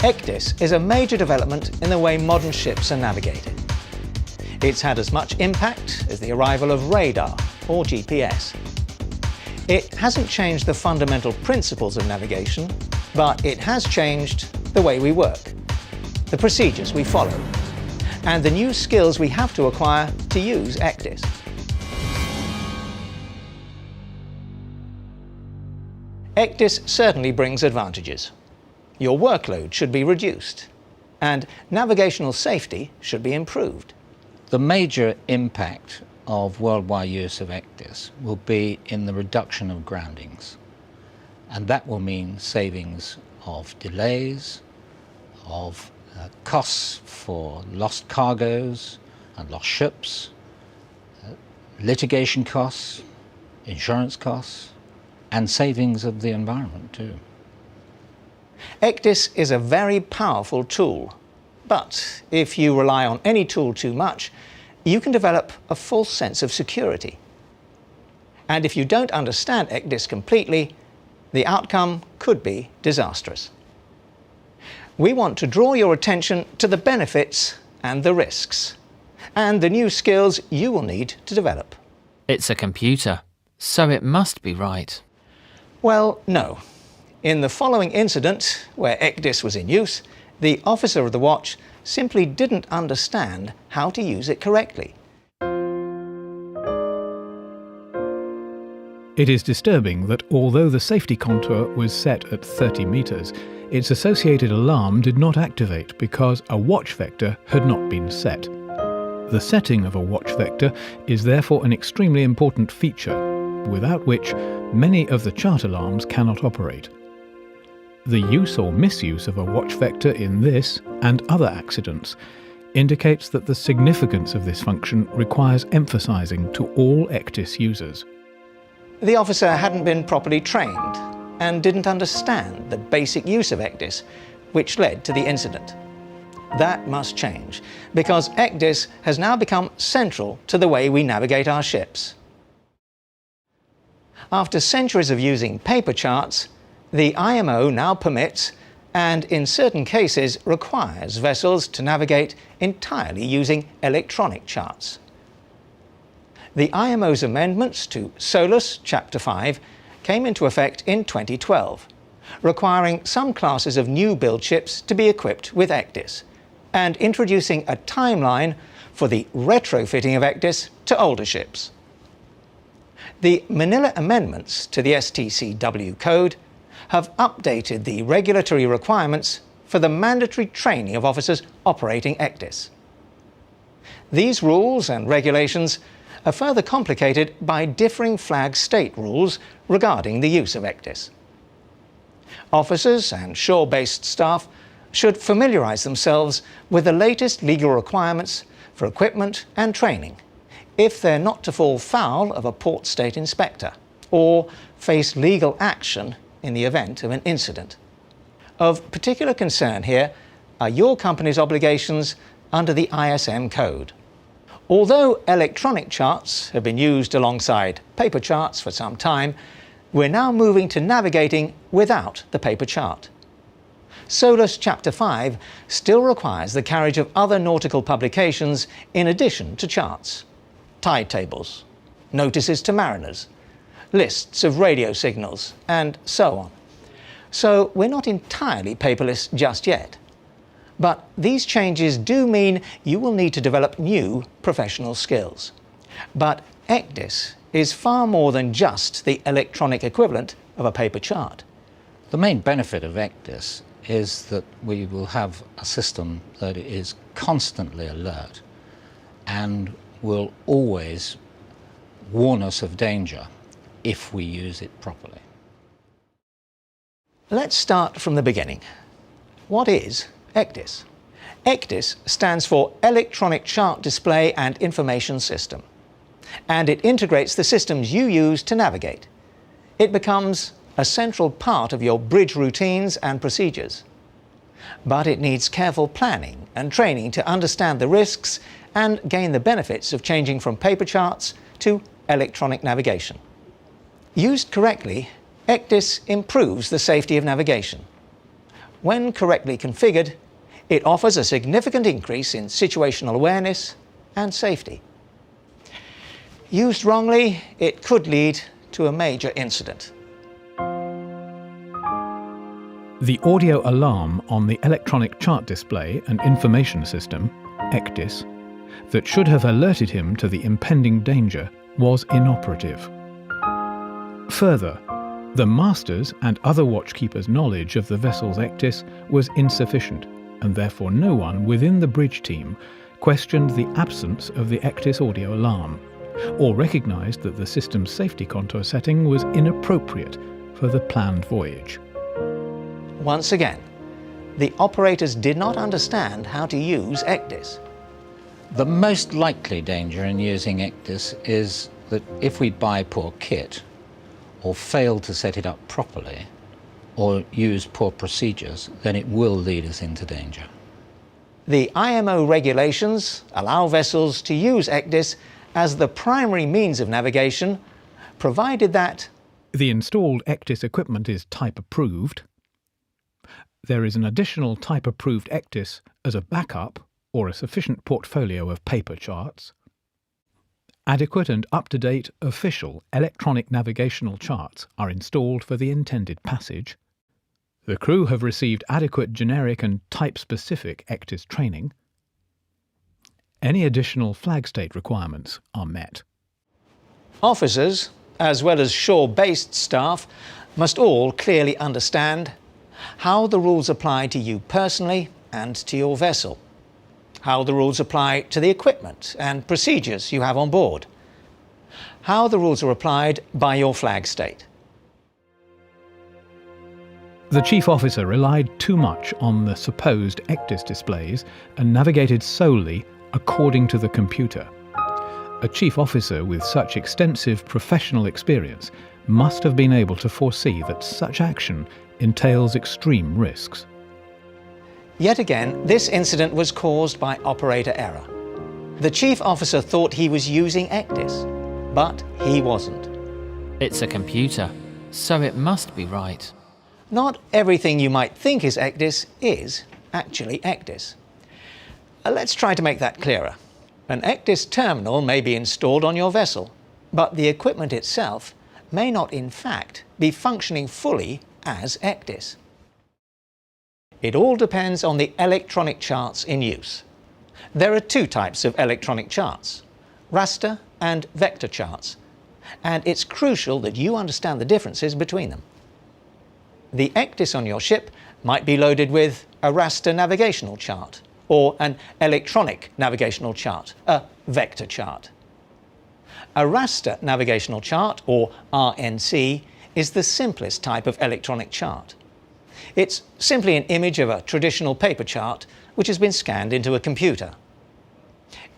Ecdis is a major development in the way modern ships are navigated. It's had as much impact as the arrival of radar or GPS. It hasn't changed the fundamental principles of navigation, but it has changed the way we work, the procedures we follow, and the new skills we have to acquire to use Ecdis. Ecdis certainly brings advantages. Your workload should be reduced, and navigational safety should be improved. The major impact of worldwide use of Ecdis will be in the reduction of groundings, and that will mean savings of delays, of costs for lost cargoes and lost ships, litigation costs, insurance costs, and savings of the environment too. Ecdis is a very powerful tool, but if you rely on any tool too much, you can develop a false sense of security. And if you don't understand Ecdis completely, the outcome could be disastrous. We want to draw your attention to the benefits and the risks, and the new skills you will need to develop. It's a computer, so it must be right. Well, no. In the following incident, where Ecdis was in use, the officer of the watch simply didn't understand how to use it correctly. It is disturbing that although the safety contour was set at 30 meters, its associated alarm did not activate because a watch vector had not been set. The setting of a watch vector is therefore an extremely important feature, without which many of the chart alarms cannot operate. The use or misuse of a watch vector in this and other accidents indicates that the significance of this function requires emphasizing to all Ecdis users. The officer hadn't been properly trained and didn't understand the basic use of Ecdis, which led to the incident. That must change, because Ecdis has now become central to the way we navigate our ships. After centuries of using paper charts, the IMO now permits, and in certain cases requires, vessels to navigate entirely using electronic charts. The IMO's amendments to Solus Chapter 5 came into effect in 2012, requiring some classes of new build ships to be equipped with Ecdis, and introducing a timeline for the retrofitting of Ecdis to older ships. The Manila amendments to the STCW code have updated the regulatory requirements for the mandatory training of officers operating Ecdis. These rules and regulations are further complicated by differing flag state rules regarding the use of Ecdis. Officers and shore-based staff should familiarise themselves with the latest legal requirements for equipment and training if they're not to fall foul of a port state inspector or face legal action in the event of an incident. Of particular concern here are your company's obligations under the ISM code. Although electronic charts have been used alongside paper charts for some time, we're now moving to navigating without the paper chart. Solus Chapter 5 still requires the carriage of other nautical publications in addition to charts: tide tables, notices to mariners, lists of radio signals, and so on. So we're not entirely paperless just yet. But these changes do mean you will need to develop new professional skills. But Ecdis is far more than just the electronic equivalent of a paper chart. The main benefit of Ecdis is that we will have a system that is constantly alert and will always warn us of danger if we use it properly. Let's start from the beginning. What is Ecdis? Ecdis stands for Electronic Chart Display and Information System, and it integrates the systems you use to navigate. It becomes a central part of your bridge routines and procedures. But it needs careful planning and training to understand the risks and gain the benefits of changing from paper charts to electronic navigation. Used correctly, Ecdis improves the safety of navigation. When correctly configured, it offers a significant increase in situational awareness and safety. Used wrongly, it could lead to a major incident. The audio alarm on the electronic chart display and information system, Ecdis, that should have alerted him to the impending danger was inoperative. Further, the master's and other watchkeepers' knowledge of the vessel's Ecdis was insufficient, and therefore no one within the bridge team questioned the absence of the Ecdis audio alarm, or recognised that the system's safety contour setting was inappropriate for the planned voyage. Once again, the operators did not understand how to use Ecdis. The most likely danger in using Ecdis is that if we buy poor kit, or fail to set it up properly, or use poor procedures, then it will lead us into danger. The IMO regulations allow vessels to use Ecdis as the primary means of navigation, provided that the installed Ecdis equipment is type approved. There is an additional type approved Ecdis as a backup or a sufficient portfolio of paper charts. Adequate and up-to-date official electronic navigational charts are installed for the intended passage. The crew have received adequate generic and type-specific Ecdis training. Any additional flag state requirements are met. officers, as well as shore-based staff, must all clearly understand how the rules apply to you personally and to your vessel, how the rules apply to the equipment and procedures you have on board, how the rules are applied by your flag state. The chief officer relied too much on the supposed Ecdis displays and navigated solely according to the computer. A chief officer with such extensive professional experience must have been able to foresee that such action entails extreme risks. Yet again, this incident was caused by operator error. The chief officer thought he was using Ecdis, but he wasn't. It's a computer, so it must be right. Not everything you might think is Ecdis is actually Ecdis. Let's try to make that clearer. An Ecdis terminal may be installed on your vessel, but the equipment itself may not in fact be functioning fully as Ecdis. It all depends on the electronic charts in use. There are two types of electronic charts, raster and vector charts, and it's crucial that you understand the differences between them. The Ecdis on your ship might be loaded with a raster navigational chart or an electronic navigational chart, a vector chart. A raster navigational chart, or RNC, is the simplest type of electronic chart. It's simply an image of a traditional paper chart which has been scanned into a computer.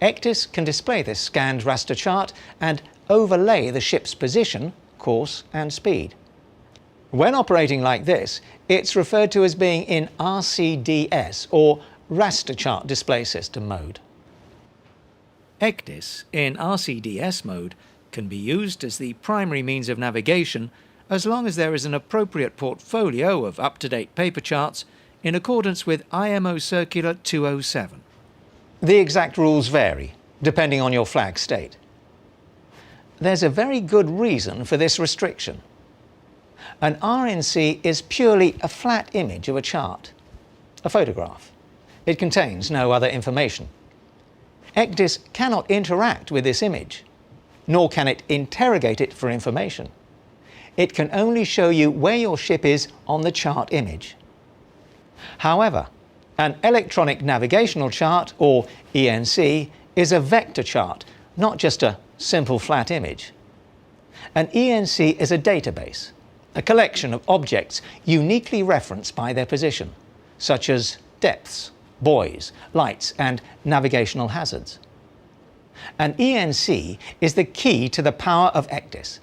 Ecdis can display this scanned raster chart and overlay the ship's position, course and speed. When operating like this, it's referred to as being in RCDS, or raster chart display system mode. Ecdis in RCDS mode can be used as the primary means of navigation as long as there is an appropriate portfolio of up-to-date paper charts in accordance with IMO Circular 207. The exact rules vary, depending on your flag state. There's a very good reason for this restriction. An RNC is purely a flat image of a chart, a photograph. It contains no other information. Ecdis cannot interact with this image, nor can it interrogate it for information. It can only show you where your ship is on the chart image. However, an electronic navigational chart, or ENC, is a vector chart, not just a simple flat image. An ENC is a database, a collection of objects uniquely referenced by their position, such as depths, buoys, lights, and navigational hazards. An ENC is the key to the power of Ecdis.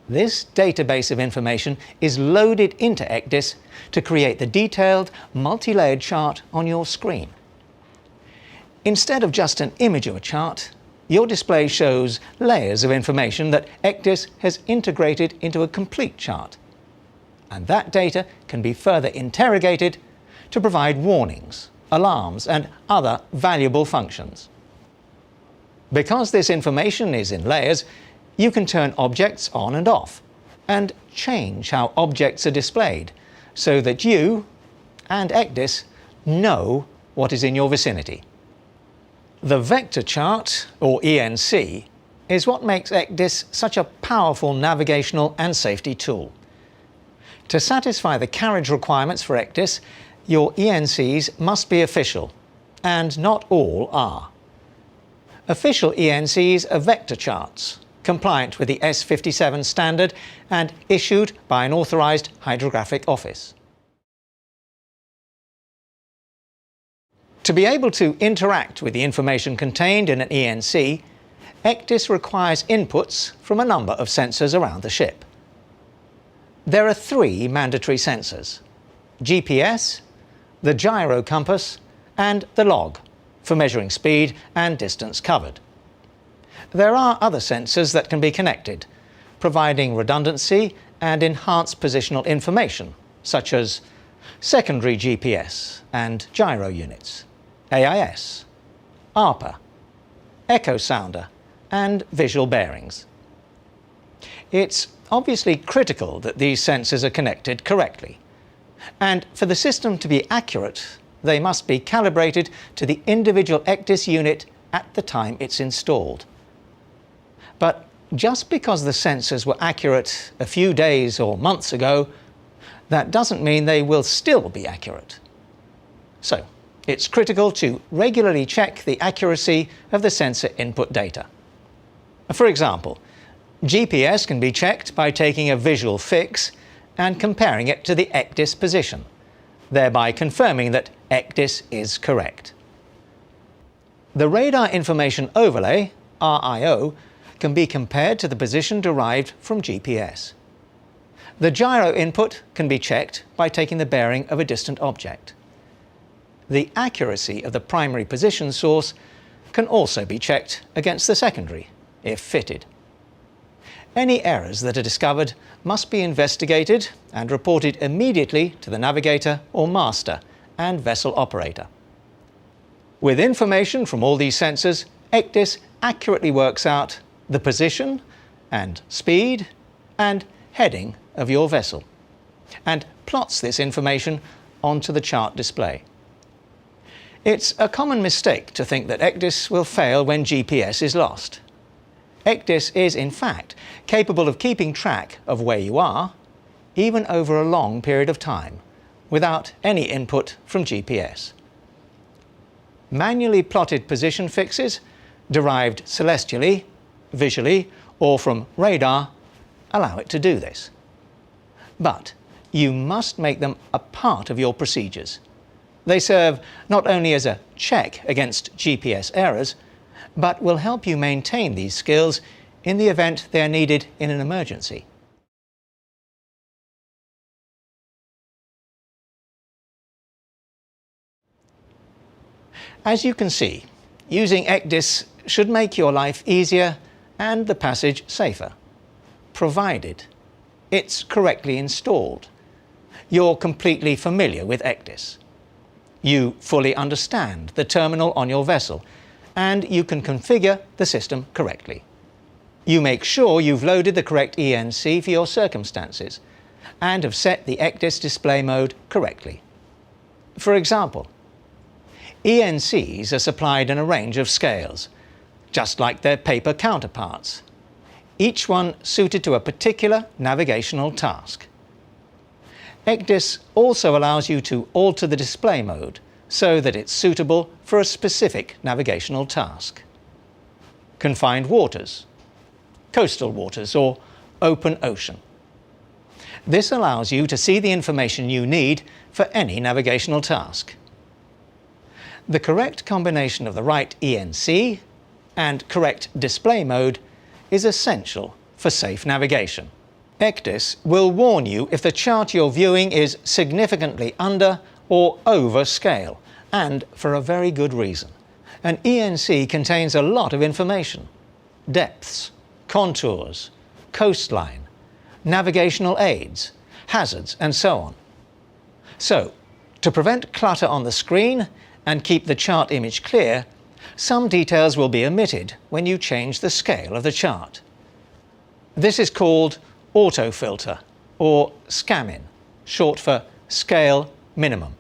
This database of information is loaded into Ecdis to create the detailed, multi-layered chart on your screen. Instead of just an image of a chart, your display shows layers of information that Ecdis has integrated into a complete chart. And that data can be further interrogated to provide warnings, alarms and other valuable functions. Because this information is in layers, you can turn objects on and off and change how objects are displayed so that you and Ecdis know what is in your vicinity. The vector chart, or ENC, is what makes Ecdis such a powerful navigational and safety tool. To satisfy the carriage requirements for Ecdis, your ENCs must be official, and not all are. Official ENCs are vector charts, compliant with the S57 standard and issued by an authorised hydrographic office. To be able to interact with the information contained in an ENC, Ecdis requires inputs from a number of sensors around the ship. There are 3 mandatory sensors: GPS, the gyro compass, and the log for measuring speed and distance covered. There are other sensors that can be connected, providing redundancy and enhanced positional information, such as secondary GPS and gyro units, AIS, ARPA, echo sounder, and visual bearings. It's obviously critical that these sensors are connected correctly, and for the system to be accurate, they must be calibrated to the individual Ecdis unit at the time it's installed. But just because the sensors were accurate a few days or months ago, that doesn't mean they will still be accurate. So, it's critical to regularly check the accuracy of the sensor input data. For example, GPS can be checked by taking a visual fix and comparing it to the Ecdis position, thereby confirming that Ecdis is correct. The Radar Information Overlay, RIO, can be compared to the position derived from GPS. The gyro input can be checked by taking the bearing of a distant object. The accuracy of the primary position source can also be checked against the secondary, if fitted. Any errors that are discovered must be investigated and reported immediately to the navigator or master and vessel operator. With information from all these sensors, Ecdis accurately works out the position and speed and heading of your vessel and plots this information onto the chart display. It's a common mistake to think that Ecdis will fail when GPS is lost. Ecdis is, in fact, capable of keeping track of where you are, even over a long period of time, without any input from GPS. Manually plotted position fixes, derived celestially, visually, or from radar, allow it to do this. But you must make them a part of your procedures. They serve not only as a check against GPS errors, but will help you maintain these skills in the event they are needed in an emergency. As you can see, using Ecdis should make your life easier and the passage safer, provided it's correctly installed. You're completely familiar with Ecdis. You fully understand the terminal on your vessel, and you can configure the system correctly. You make sure you've loaded the correct ENC for your circumstances and have set the Ecdis display mode correctly. For example, ENCs are supplied in a range of scales, just like their paper counterparts, each one suited to a particular navigational task. Ecdis also allows you to alter the display mode so that it's suitable for a specific navigational task. Confined waters, coastal waters, or open ocean. This allows you to see the information you need for any navigational task. The correct combination of the right ENC and correct display mode is essential for safe navigation. Ecdis will warn you if the chart you're viewing is significantly under or over scale, and for a very good reason. An ENC contains a lot of information: depths, contours, coastline, navigational aids, hazards, and so on. So, To prevent clutter on the screen and keep the chart image clear, some details will be omitted when you change the scale of the chart. This is called autofilter, or scamming, short for scale minimum.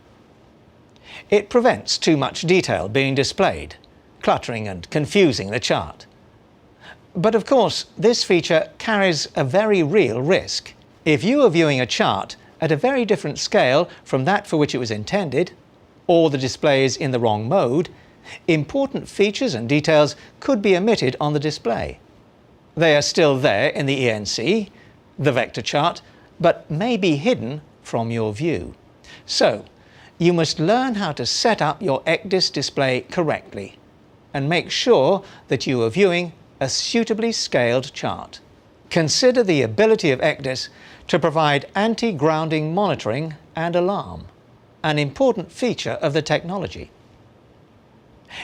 It prevents too much detail being displayed, cluttering and confusing the chart. But of course, this feature carries a very real risk. If you are viewing a chart at a very different scale from that for which it was intended, or the display is in the wrong mode, important features and details could be omitted on the display. They are still there in the ENC, the vector chart, but may be hidden from your view. So, you must learn how to set up your Ecdis display correctly and make sure that you are viewing a suitably scaled chart. Consider the ability of Ecdis to provide anti-grounding monitoring and alarm, an important feature of the technology.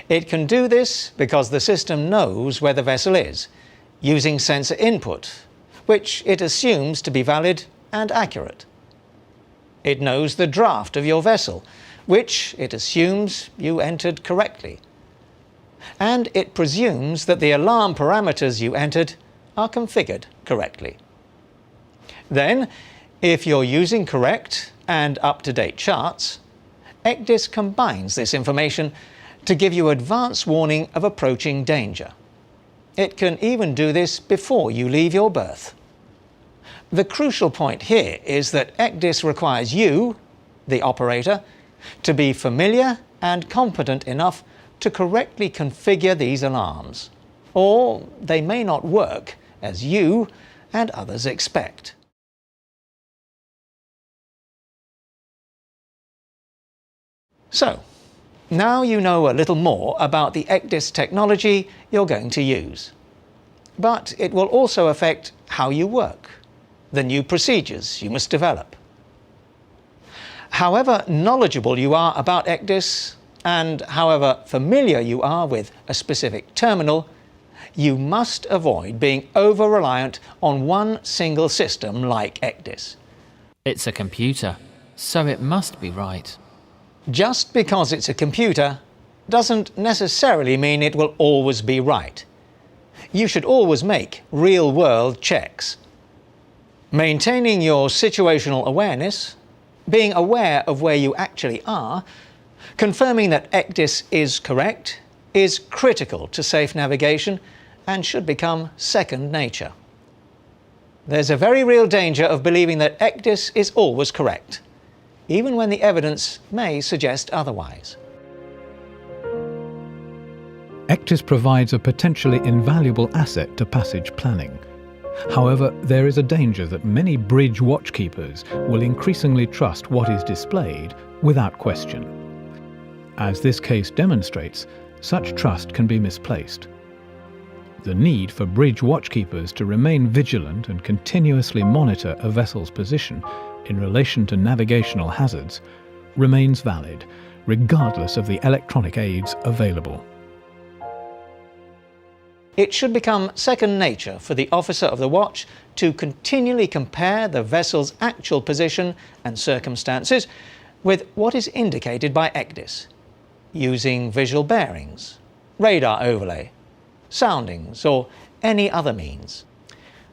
It can do this because the system knows where the vessel is, using sensor input, which it assumes to be valid and accurate. It knows the draft of your vessel, which it assumes you entered correctly. And it presumes that the alarm parameters you entered are configured correctly. Then, if you're using correct and up-to-date charts, Ecdis combines this information to give you advance warning of approaching danger. It can even do this before you leave your berth. The crucial point here is that Ecdis requires you, the operator, to be familiar and competent enough to correctly configure these alarms, or they may not work as you and others expect. So, now you know a little more about the Ecdis technology you're going to use. But it will also affect how you work, the new procedures you must develop. However knowledgeable you are about Ecdis, and however familiar you are with a specific terminal, you must avoid being over-reliant on one single system like Ecdis. It's a computer, so it must be right. Just because it's a computer doesn't necessarily mean it will always be right. You should always make real-world checks. Maintaining your situational awareness, being aware of where you actually are, confirming that Ecdis is correct, is critical to safe navigation and should become second nature. There's a very real danger of believing that Ecdis is always correct, even when the evidence may suggest otherwise. Ecdis provides a potentially invaluable asset to passage planning. However, there is a danger that many bridge watchkeepers will increasingly trust what is displayed without question. As this case demonstrates, such trust can be misplaced. The need for bridge watchkeepers to remain vigilant and continuously monitor a vessel's position in relation to navigational hazards remains valid, regardless of the electronic aids available. It should become second nature for the officer of the watch to continually compare the vessel's actual position and circumstances with what is indicated by Ecdis, using visual bearings, radar overlay, soundings, or any other means.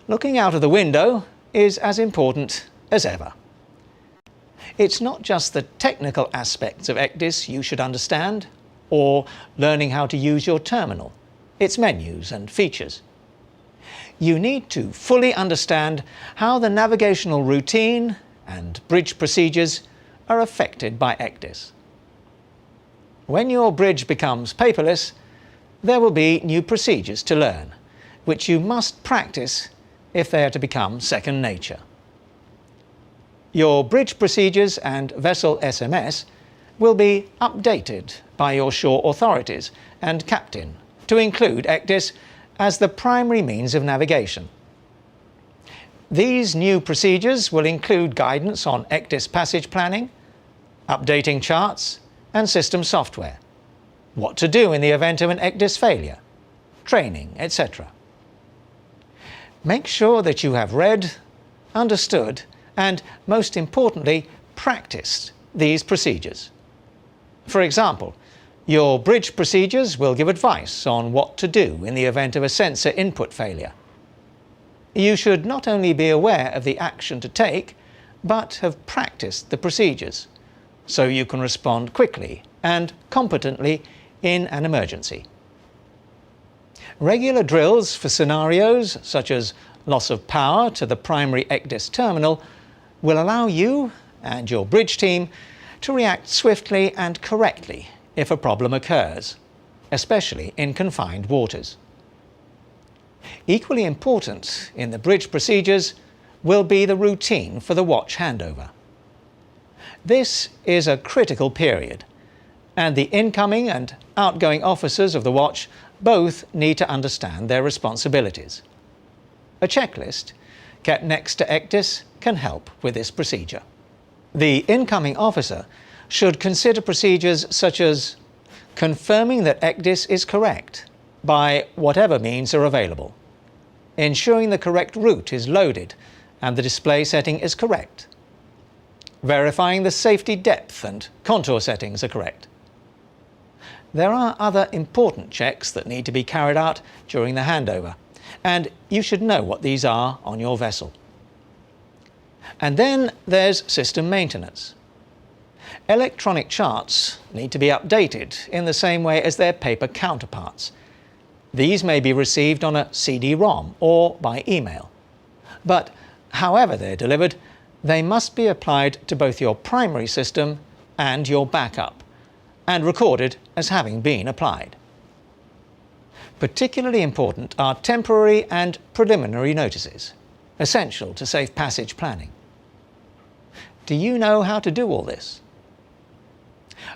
Looking out of the window is as important as ever. It's not just the technical aspects of Ecdis you should understand, or learning how to use your terminal, its menus and features. You need to fully understand how the navigational routine and bridge procedures are affected by Ecdis. When your bridge becomes paperless, there will be new procedures to learn, which you must practice if they are to become second nature. Your bridge procedures and vessel SMS will be updated by your shore authorities and captain to include Ecdis as the primary means of navigation. These new procedures will include guidance on Ecdis passage planning, updating charts and system software, what to do in the event of an Ecdis failure, training, etc. Make sure that you have read, understood, and most importantly, practiced these procedures. For example, your bridge procedures will give advice on what to do in the event of a sensor input failure. You should not only be aware of the action to take, but have practiced the procedures, so you can respond quickly and competently in an emergency. Regular drills for scenarios such as loss of power to the primary Ecdis terminal will allow you and your bridge team to react swiftly and correctly if a problem occurs, especially in confined waters. Equally important in the bridge procedures will be the routine for the watch handover. This is a critical period, and the incoming and outgoing officers of the watch both need to understand their responsibilities. A checklist kept next to Ecdis can help with this procedure. The incoming officer should consider procedures such as confirming that Ecdis is correct by whatever means are available, ensuring the correct route is loaded and the display setting is correct, verifying the safety depth and contour settings are correct. There are other important checks that need to be carried out during the handover, and you should know what these are on your vessel. And then there's system maintenance. Electronic charts need to be updated in the same way as their paper counterparts. These may be received on a CD-ROM or by email. But however they're delivered, they must be applied to both your primary system and your backup, and recorded as having been applied. Particularly important are temporary and preliminary notices, essential to safe passage planning. Do you know how to do all this?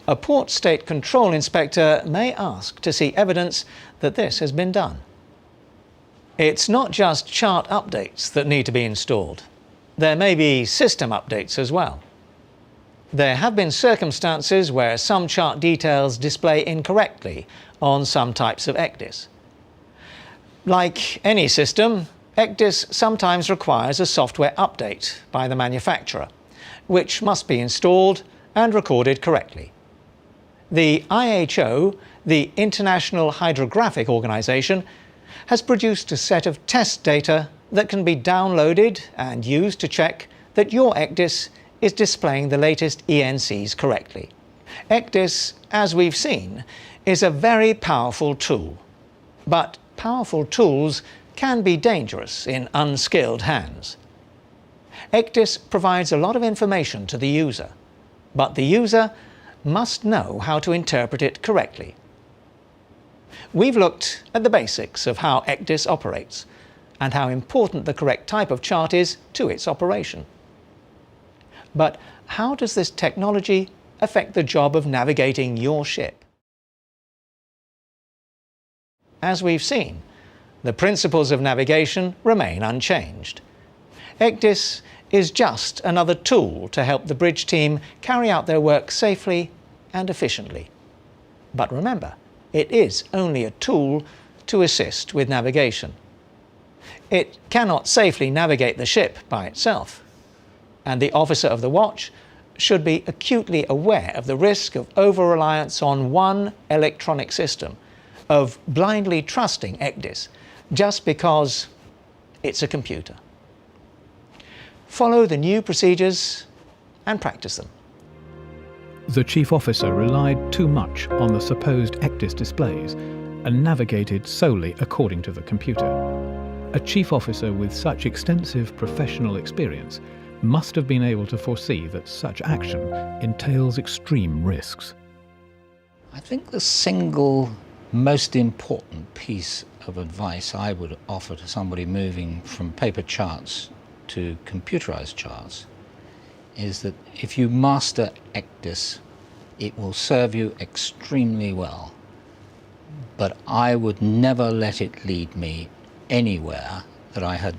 A port state control inspector may ask to see evidence that this has been done. It's not just chart updates that need to be installed. There may be system updates as well. There have been circumstances where some chart details display incorrectly on some types of Ecdis. Like any system, Ecdis sometimes requires a software update by the manufacturer, which must be installed and recorded correctly. The IHO, the International Hydrographic Organization, has produced a set of test data that can be downloaded and used to check that your Ecdis is displaying the latest ENCs correctly. Ecdis, as we've seen, is a very powerful tool, but powerful tools can be dangerous in unskilled hands. Ecdis provides a lot of information to the user, but the user must know how to interpret it correctly. We've looked at the basics of how Ecdis operates and how important the correct type of chart is to its operation. But how does this technology affect the job of navigating your ship? As we've seen, the principles of navigation remain unchanged. Ecdis is just another tool to help the bridge team carry out their work safely and efficiently. But remember, it is only a tool to assist with navigation. It cannot safely navigate the ship by itself, and the officer of the watch should be acutely aware of the risk of over-reliance on one electronic system, of blindly trusting Ecdis just because it's a computer. Follow the new procedures and practice them. The chief officer relied too much on the supposed Ecdis displays and navigated solely according to the computer. A chief officer with such extensive professional experience must have been able to foresee that such action entails extreme risks. I think the single most important piece of advice I would offer to somebody moving from paper charts to computerized charts is that if you master Ecdis, it will serve you extremely well. But I would never let it lead me anywhere that I had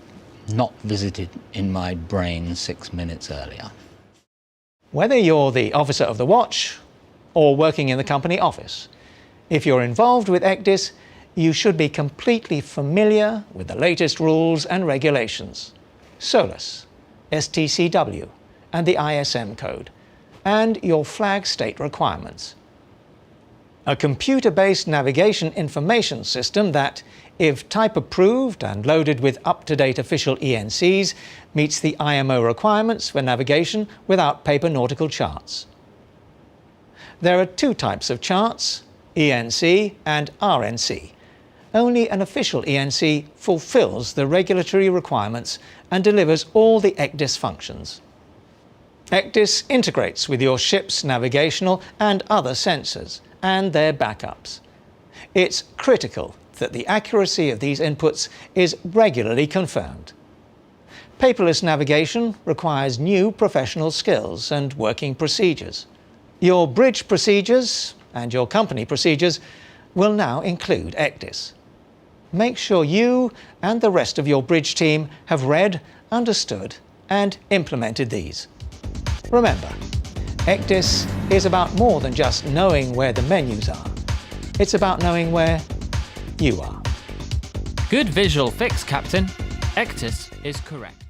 not visited in my brain 6 minutes earlier. Whether you're the officer of the watch or working in the company office, if you're involved with Ecdis, you should be completely familiar with the latest rules and regulations, SOLAS, STCW, and the ISM code, and your flag state requirements. A computer-based navigation information system that, if type approved and loaded with up-to-date official ENCs, meets the IMO requirements for navigation without paper nautical charts. There are two types of charts, ENC and RNC. Only an official ENC fulfills the regulatory requirements and delivers all the Ecdis functions. Ecdis integrates with your ship's navigational and other sensors and their backups. It's critical that the accuracy of these inputs is regularly confirmed. Paperless navigation requires new professional skills and working procedures. Your bridge procedures and your company procedures will now include Ecdis. Make sure you and the rest of your bridge team have read, understood, and implemented these. Remember, Ecdis is about more than just knowing where the menus are. It's about knowing where you are. Good visual fix, Captain. Ecdis is correct.